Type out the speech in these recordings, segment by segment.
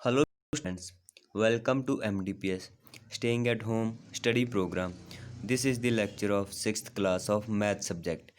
Hello students, welcome to MDPS Staying at Home Study Program. This is the lecture of 6th class of Math subject,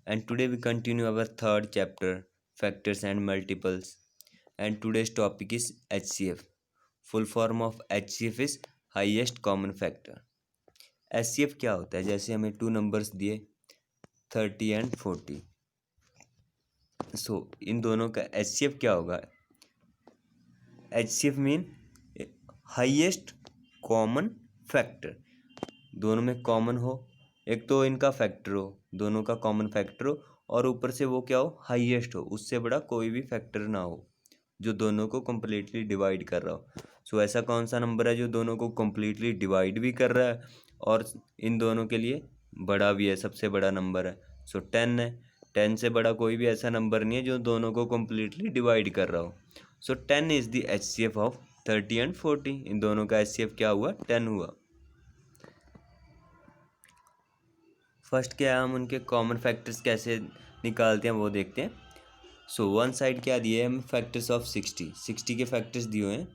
and today we continue our third chapter, Factors and Multiples, and today's topic is HCF. Full form of HCF is Highest Common Factor. HCF क्या होता है? जैसे हमें 2 numbers दिए 30 and 40, सो इन दोनों का HCF क्या होगा? HCF mean highest common factor, दोनों में कॉमन हो, एक तो इनका फैक्टर हो, दोनों का कॉमन फैक्टर हो, और ऊपर से वो क्या हो, हाईएस्ट हो, उससे बड़ा कोई भी फैक्टर ना हो जो दोनों को कम्प्लीटली डिवाइड कर रहा हो। सो ऐसा कौन सा नंबर है जो दोनों को कम्प्लीटली डिवाइड भी कर रहा है और इन दोनों के लिए बड़ा भी है, सबसे बड़ा नंबर है। सो 10 है। 10 से बड़ा कोई भी ऐसा नंबर नहीं है जो दोनों को कम्प्लीटली डिवाइड कर रहा हो। सो 10 is the HCF of 30 and 40। इन दोनों का HCF क्या हुआ? 10 हुआ। फर्स्ट क्या है, हम उनके कॉमन फैक्टर्स कैसे निकालते हैं वो देखते हैं। सो वन साइड क्या दिए है हमें, फैक्टर्स ऑफ 60 के फैक्टर्स दिए हुए हैं।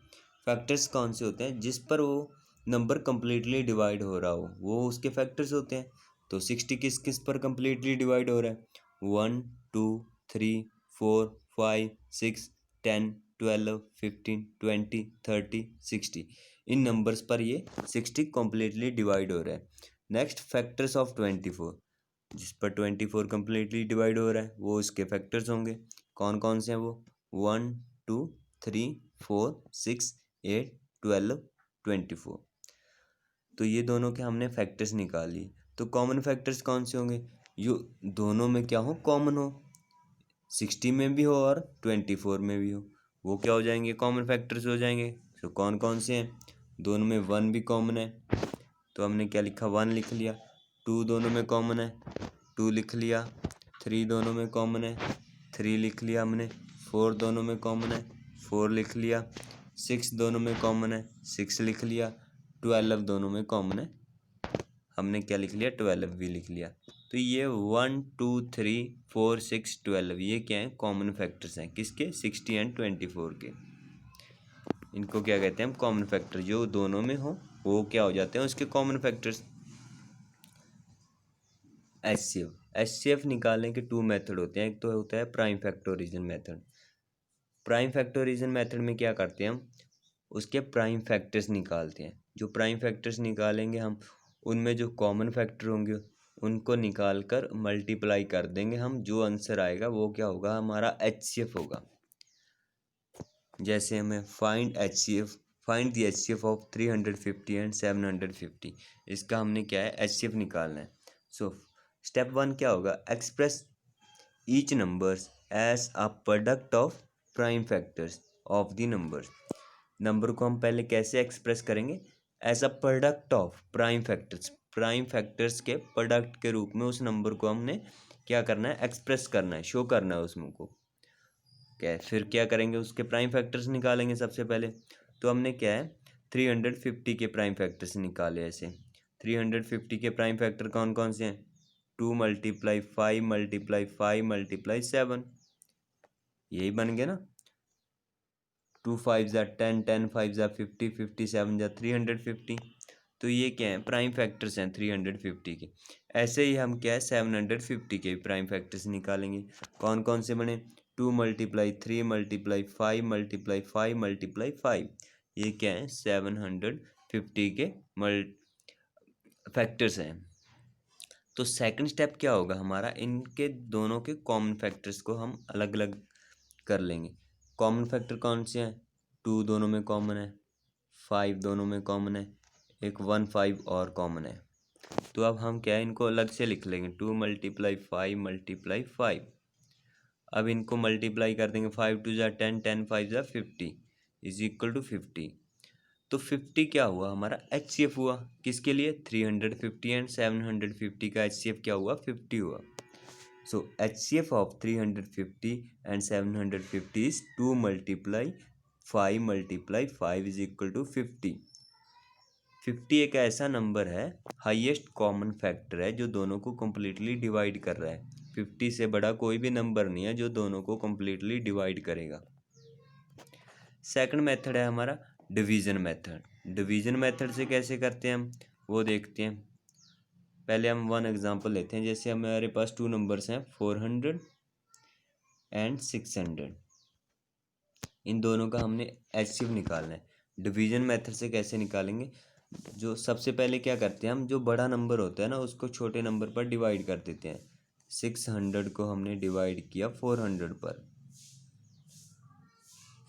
फैक्टर्स कौन से होते हैं? जिस पर वो नंबर कम्प्लीटली डिवाइड हो रहा हो वो उसके फैक्टर्स होते हैं। तो 60 किस किस पर कम्प्लीटली डिवाइड हो रहा है? 1 2 3 4 5 6 10 12 15 20 30 60, इन नंबर्स पर ये 60 कम्प्लीटली डिवाइड हो रहा है। नेक्स्ट फैक्टर्स ऑफ 24, जिस पर 24 कम्प्लीटली डिवाइड हो रहा है वो इसके फैक्टर्स होंगे। कौन कौन से हैं वो? 1 2 3 4 6 8 12 24। तो ये दोनों के हमने फैक्टर्स निकाल लिए। तो कॉमन फैक्टर्स कौन से होंगे? जो दोनों में क्या हो, कॉमन हो, 60 में भी हो और 24 में भी हो, वो क्या हो जाएंगे? कॉमन फैक्टर्स हो जाएंगे। तो कौन कौन से हैं? दोनों में 1 भी कॉमन है, तो हमने क्या लिखा? 1 लिख लिया। 2 दोनों में कॉमन है, 2 लिख लिया। 3 दोनों में कॉमन है, 3 लिख लिया हमने। 4 दोनों में कॉमन है, 4 लिख लिया। 6 दोनों में कॉमन है, 6 लिख लिया। 12 दोनों में कॉमन है, हमने क्या लिख लिया? 12 भी लिख लिया। तो ये 1 2 3 4 6 12 ये क्या है? कॉमन फैक्टर्स हैं। किसके? 60 एंड 24 के। इनको क्या कहते हैं हम? Common factor. जो दोनों में हो वो क्या हो जाते हैं? उसके कॉमन फैक्टर्स। HCF निकालने के 2 मेथड होते हैं। एक तो होता है प्राइम फैक्टोरिजन मेथड। प्राइम फैक्टोरिजन मेथड में क्या करते हैं हम? उसके प्राइम फैक्टर्स निकालते हैं। जो प्राइम फैक्टर्स निकालेंगे हम, उनमें जो कॉमन फैक्टर होंगे उनको निकाल कर मल्टीप्लाई कर देंगे हम। जो आंसर आएगा वो क्या होगा? हमारा HCF होगा। जैसे हमें find the HCF of 350 and 750, इसका हमने क्या है? HCF निकालना है। सो स्टेप 1 क्या होगा? Express each numbers as a product of prime factors of the numbers. Number को हम पहले कैसे एक्सप्रेस करेंगे? As a product of prime factors. Prime factors के प्रोडक्ट के रूप में उस नंबर को हमने क्या करना है? एक्सप्रेस करना है, शो करना है उसमें को। क्या है? फिर क्या करेंगे? उसके प्राइम फैक्टर्स निकालेंगे सबसे पहले। तो हमने क्या है? 350 के प्राइम फैक्टर्स निकाले ऐसे। 350 के प्राइम फैक्टर कौन कौन से हैं? 2 × 5 × 5 × 7, यही बन गया ना। 2 5 ज़ा 10, 10 5 ज़ा 50, 57 ज़ा 350। तो ये क्या है? प्राइम फैक्टर्स हैं 350 के। ऐसे ही हम क्या है? 750 के प्राइम फैक्टर्स निकालेंगे। कौन कौन से बने? 2 × 3 × 5 × 5 × 5, ये क्या है? 750 के फैक्टर्स हैं। तो सेकंड स्टेप क्या होगा हमारा? इनके दोनों के कॉमन फैक्टर्स को हम अलग अलग कर लेंगे। कॉमन फैक्टर कौन से हैं? 2 दोनों में कॉमन है, 5 दोनों में कॉमन है, एक 1 5 और कॉमन है। तो अब हम क्या है? इनको अलग से लिख लेंगे। 2 × 5 × 5। अब इनको मल्टीप्लाई कर देंगे। 5 2 ज़ा 10, 10 5 ज़ा 50 इज इक्वल टू 50। तो 50 क्या हुआ? हमारा HCF हुआ। किसके लिए? 350 एंड 750 का HCF क्या हुआ? 50 हुआ। So HCF of 350 and 750 is 2 × 5 × 5 is equal to 50। 50 एक ऐसा नंबर है, हाईएस्ट कॉमन फैक्टर है जो दोनों को कम्प्लीटली डिवाइड कर रहा है। 50 से बड़ा कोई भी नंबर नहीं है जो दोनों को कम्प्लीटली डिवाइड करेगा। सेकंड मेथड है हमारा डिवीज़न मेथड। डिवीज़न मेथड से कैसे करते हैं हम वो देखते हैं। पहले हम वन एग्जांपल लेते हैं। जैसे हमारे पास टू नंबर्स हैं 400 एंड 600। इन दोनों का हमने एचसीएफ निकालना है। डिवीज़न मेथड से कैसे निकालेंगे? जो सबसे पहले क्या करते हैं हम, जो बड़ा नंबर होता है ना उसको छोटे नंबर पर डिवाइड कर देते हैं। 600 को हमने डिवाइड किया 400 पर,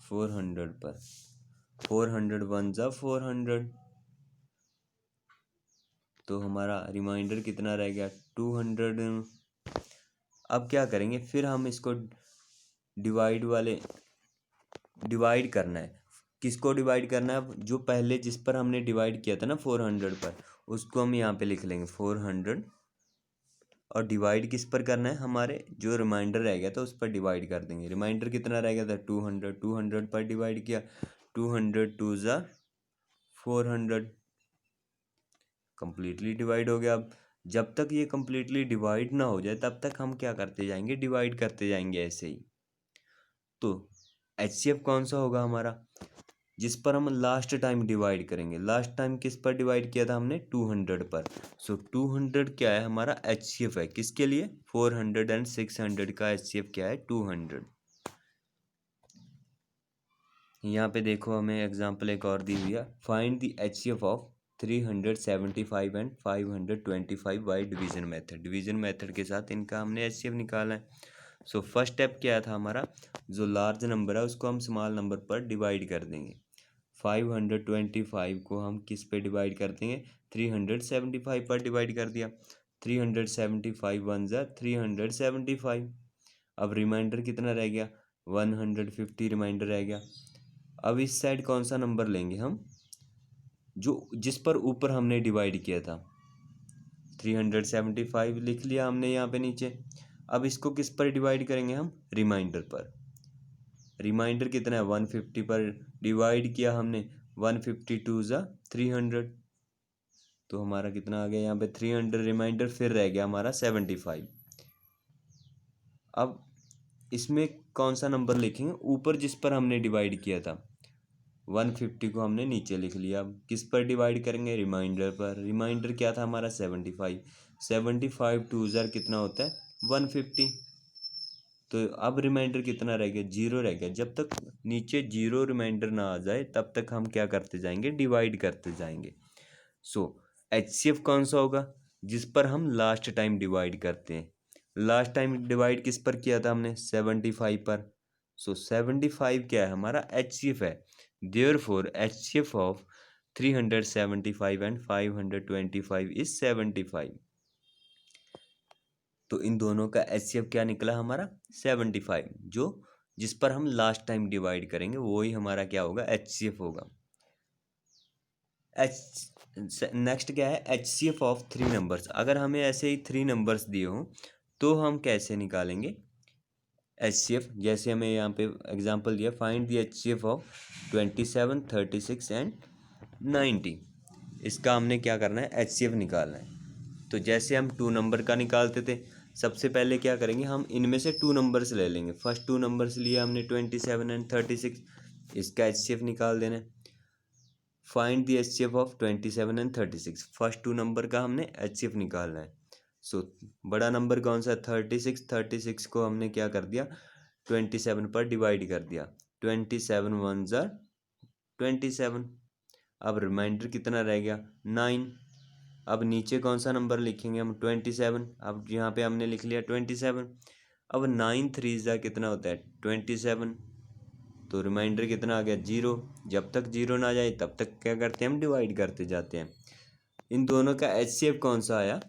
400 पर, 400 वन जा 400, तो हमारा रिमाइंडर कितना रह गया 200। अब क्या करेंगे, फिर हम इसको डिवाइड करना है। किसको डिवाइड करना है? जो पहले जिस पर हमने डिवाइड किया था ना 400 पर, उसको हम यहाँ पे लिख लेंगे 400, और डिवाइड किस पर करना है? हमारे जो रिमाइंडर रह गया था उस पर डिवाइड कर देंगे। रिमाइंडर कितना रह गया था 200, 200 पर डिवाइड किया, 200 टू ज़ा 400, कंप्लीटली डिवाइड हो गया। अब जब तक ये कंप्लीटली डिवाइड ना हो जाए तब तक हम क्या करते जाएंगे, डिवाइड करते जाएंगे ऐसे ही। तो एचसीएफ कौन सा होगा हमारा? जिस पर हम लास्ट टाइम डिवाइड करेंगे। लास्ट टाइम किस पर डिवाइड किया था हमने? 200 पर। सो 200 क्या है हमारा? एचसीएफ है। किसके लिए? 400 एंड 600 का एचसीएफ क्या है? 200। यहाँ पे देखो हमें एग्जांपल एक और दी हुई है। Find the HCF of 375 and 525 by division method. Division method के साथ इनका हमने एचसीएफ निकाला है। सो फर्स्ट स्टेप क्या था हमारा? जो लार्ज नंबर है उसको हम स्मॉल नंबर पर डिवाइड कर देंगे। 525 को हम किस पे डिवाइड कर देंगे? 375 पर डिवाइड कर दिया। 375 वन ज़ा 375। अब रिमाइंडर कितना रह गया? 150 रिमाइंडर रह गया। अब इस साइड कौन सा नंबर लेंगे हम? जो जिस पर ऊपर हमने डिवाइड किया था। 375 लिख लिया हमने यहाँ पे नीचे। अब इसको किस पर डिवाइड करेंगे हम? रिमाइंडर पर। रिमाइंडर कितना है? 150 पर डिवाइड किया हमने, 152 ज़ा 300, तो हमारा कितना आ गया यहाँ पे? 300 रिमाइंडर, फिर रह गया हमारा 75। अब इसमें कौन सा नंबर लिखेंगे? ऊपर जिस पर हमने डिवाइड किया था 150 को हमने नीचे लिख लिया। अब किस पर डिवाइड करेंगे? रिमाइंडर पर। रिमाइंडर क्या था हमारा? 75। 75 टू ज़र कितना होता है? 150। तो अब रिमाइंडर कितना रह गया? 0 रह गया। जब तक नीचे 0 रिमाइंडर ना आ जाए तब तक हम क्या करते जाएंगे? डिवाइड करते जाएंगे। सो एचसीएफ कौन सा होगा? जिस पर हम लास्ट टाइम डिवाइड करते हैं। लास्ट टाइम डिवाइड किस पर किया था हमने? 75 पर। सो 75 क्या है हमारा? एचसीएफ है। Therefore HCF of 375 and 525 is 75। तो इन दोनों का एचसीएफ क्या निकला हमारा? 75। जो जिस पर हम लास्ट टाइम डिवाइड करेंगे वो ही हमारा क्या होगा? एचसीएफ होगा। नेक्स्ट क्या है? HCF of 3 numbers. अगर हमें ऐसे ही 3 नंबर्स दिए हों तो हम कैसे निकालेंगे एचसीएफ? जैसे हमें यहाँ पे एग्जांपल दिया, find the HCF of 27, 36 and 90। इसका हमने क्या करना है? एचसीएफ निकालना है। तो जैसे हम 2 नंबर का निकालते थे, सबसे पहले क्या करेंगे, हम इनमें से 2 नंबर्स ले लेंगे। फर्स्ट 2 नंबर्स लिए हमने 27 एंड 36, इसका एचसीएफ निकाल देना है। Find the HCF of 27 and 36। First 2 number का हमने एचसीएफ निकालना है। सो बड़ा नंबर कौन सा? 36। 36 को हमने क्या कर दिया? 27 पर डिवाइड कर दिया। 27 वन ज़ा 27। अब रिमाइंडर कितना रह गया? 9। अब नीचे कौन सा नंबर लिखेंगे हम? 27। अब यहाँ पे हमने लिख लिया 27। अब 9 3 ज़ा कितना होता है? 27। तो रिमाइंडर कितना आ गया? 0। जब तक 0 ना जाए तब तक क्या करते हैं हम? डिवाइड करते जाते हैं। इन दोनों का एचसीएफ कौन सा आया?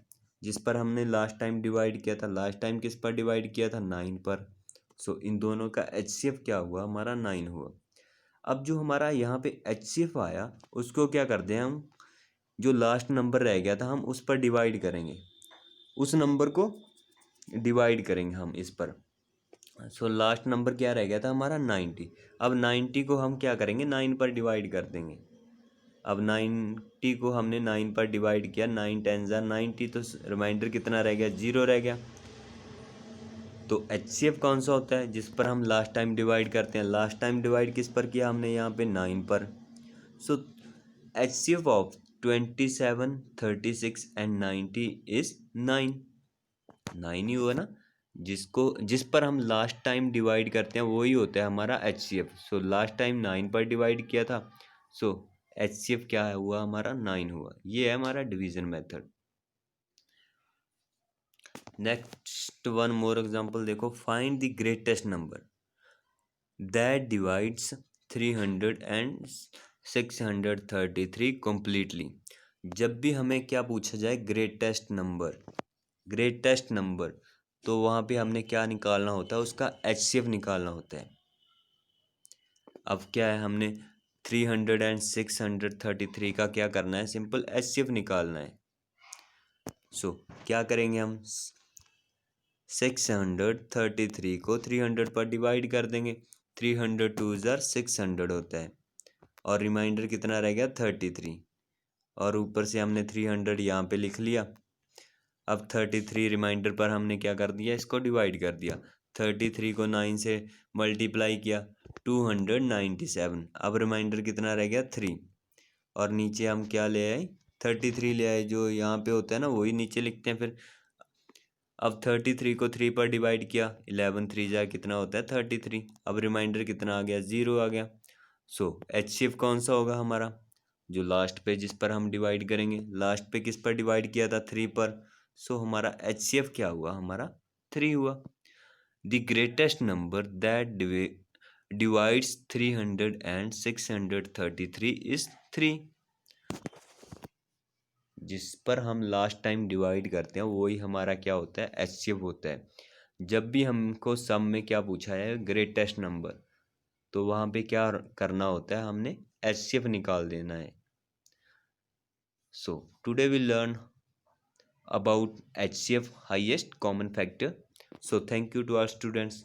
जिस पर हमने लास्ट टाइम डिवाइड किया था। लास्ट टाइम किस पर डिवाइड किया था? 9 पर। सो इन दोनों का एचसीएफ क्या हुआ हमारा? 9 हुआ। अब जो हमारा यहाँ पे एचसीएफ आया उसको क्या कर दें हम? जो लास्ट नंबर रह गया था हम उस पर डिवाइड करेंगे। उस नंबर को डिवाइड करेंगे हम इस पर। सो लास्ट नंबर क्या रह गया था हमारा? 90। अब 90 को हम क्या करेंगे? 9 पर डिवाइड कर देंगे। अब 90 को हमने 9 पर डिवाइड किया। 9 10 ज़ा 90, तो रिमाइंडर कितना रह गया? 0 रह गया। तो HCF कौन सा होता है? जिस पर हम लास्ट टाइम डिवाइड करते हैं। लास्ट टाइम डिवाइड किस पर किया हमने? यहाँ पे 9 पर। सो HCF ऑफ 27, 36 एंड 90 इज 9। 9 ही हुआ ना। जिस पर हम लास्ट टाइम डिवाइड करते हैं वही होता है हमारा HCF। सो लास्ट टाइम 9 पर डिवाइड किया था, सो HCF क्या हुआ हमारा? 9 हुआ। ये है हमारा division method. Next one more example देखो। Find the greatest number that divides 300 and 633 completely. जब भी हमें क्या पूछा जाए? ग्रेटेस्ट नंबर, तो वहाँ पे हमने क्या निकालना होता है? उसका HCF निकालना होता है। अब क्या है, हमने 300 एंड 633 का क्या करना है? सिंपल HCF निकालना है। सो क्या करेंगे हम? 633 को 300 पर डिवाइड कर देंगे। 300 2 600 होता है, और रिमाइंडर कितना रह गया? 33। और ऊपर से हमने 300 यहाँ पे लिख लिया। अब 33 रिमाइंडर पर हमने क्या कर दिया? इसको डिवाइड कर दिया। 33 को 9 से मल्टीप्लाई किया, 297। अब रिमाइंडर कितना रह गया? 3। और नीचे हम क्या ले आए? 33 ले आए। जो यहाँ पे होता है ना वही नीचे लिखते हैं फिर। अब 33 को 3 पर डिवाइड किया, 11 3 जा कितना होता है? 33। अब रिमाइंडर कितना आ गया? 0 आ गया। सो HCF कौन सा होगा हमारा? जो लास्ट पे जिस पर हम डिवाइड करेंगे। लास्ट पे किस पर डिवाइड किया था? 3 पर। सो हमारा HCF क्या हुआ हमारा? 3 हुआ। The greatest number that divides 300 and 633 is 3। जिस पर हम लास्ट टाइम डिवाइड करते हैं वही हमारा क्या होता है? HCF होता है। जब भी हमको सम में क्या पूछा है? ग्रेटेस्ट नंबर, तो वहाँ पे क्या करना होता है? हमने HCF निकाल देना है। So today we learn about HCF, highest common factor. So thank you to our students.